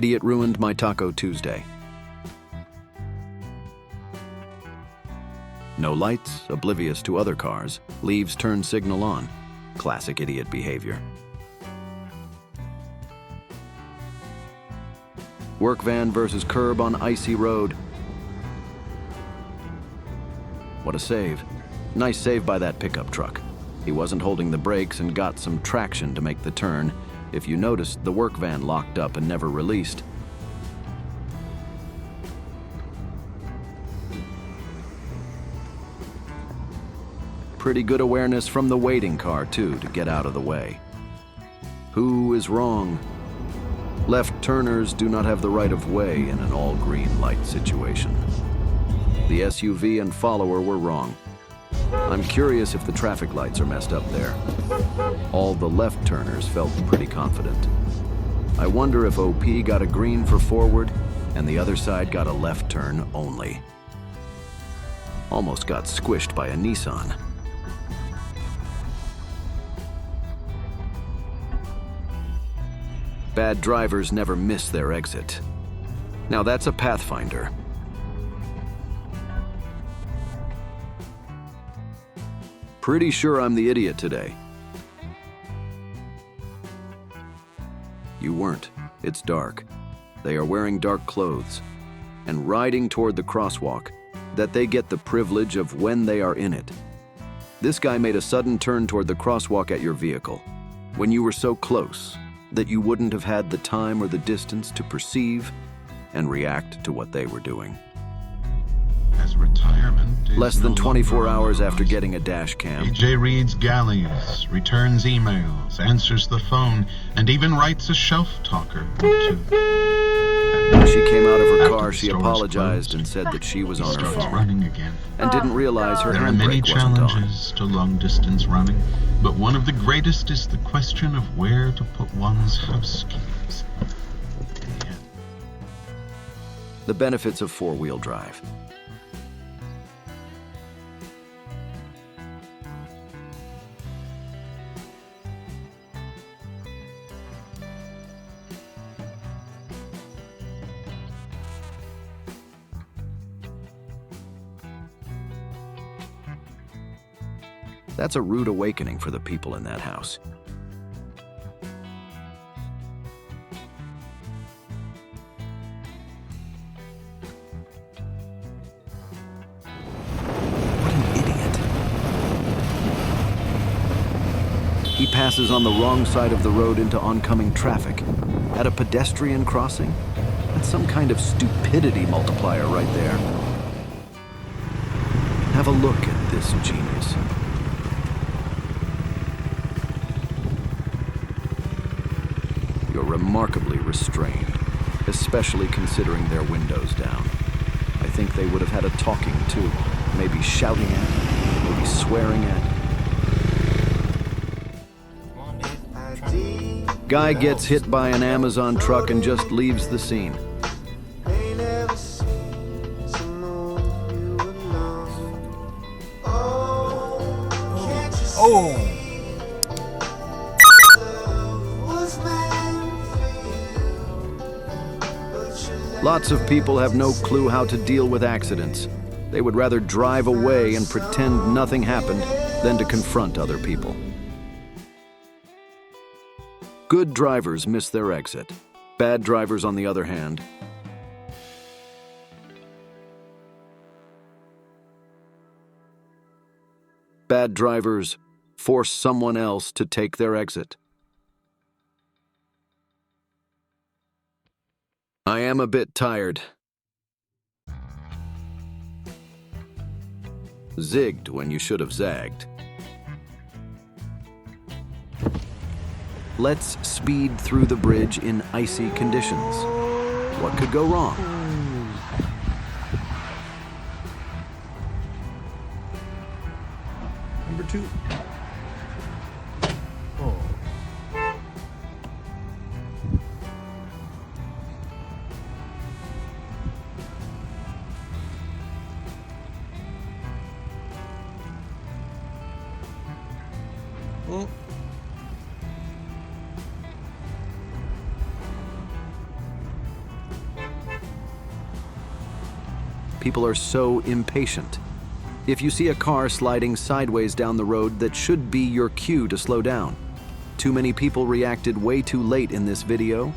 Idiot ruined my Taco Tuesday. No lights, oblivious to other cars, leaves turn signal on. Classic idiot behavior. Work van versus curb on icy road. What a save. Nice save by that pickup truck. He wasn't holding the brakes and got some traction to make the turn. If you noticed, the work van locked up and never released. Pretty good awareness from the waiting car, too, to get out of the way. Who is wrong? Left turners do not have the right of way in an all-green light situation. The SUV and follower were wrong. I'm curious if the traffic lights are messed up there. All the left turners felt pretty confident. I wonder if OP got a green for forward and the other side got a left turn only. Almost got squished by a Nissan. Bad drivers never miss their exit. Now that's a Pathfinder. Pretty sure I'm the idiot today. You weren't. It's dark. They are wearing dark clothes and riding toward the crosswalk that they get the privilege of when they are in it. This guy made a sudden turn toward the crosswalk at your vehicle when you were so close that you wouldn't have had the time or the distance to perceive and react to what they were doing. As retirement is Less than no 24 longer hours on after the getting a dash cam, AJ reads galleys, returns emails, answers the phone, and even writes a shelf talker or two. when she came out of her After car, the she store is apologized closed, and said that she was he on her starts phone running again. and didn't realize her There are many handbrake wasn't on. challenges to long-distance running, but one of the greatest is the question of where to put one's house keys. Yeah. The benefits of four-wheel drive. That's a rude awakening for the people in that house. What an idiot. He passes on the wrong side of the road into oncoming traffic. At a pedestrian crossing? That's some kind of stupidity multiplier right there. Have a look at this genius. You're remarkably restrained, especially considering their windows down. I think they would have had a talking too, maybe shouting at, maybe swearing at. Guy gets hit by an Amazon truck and just leaves the scene. Oh! Lots of people have no clue how to deal with accidents. They would rather drive away and pretend nothing happened than to confront other people. Good drivers miss their exit. Bad drivers, on the other hand, bad drivers force someone else to take their exit. I am a bit tired. Zigged when you should have zagged. Let's speed through the bridge in icy conditions. What could go wrong? Number 2. Oh. Oh. People are so impatient. If you see a car sliding sideways down the road, that should be your cue to slow down. Too many people reacted way too late in this video,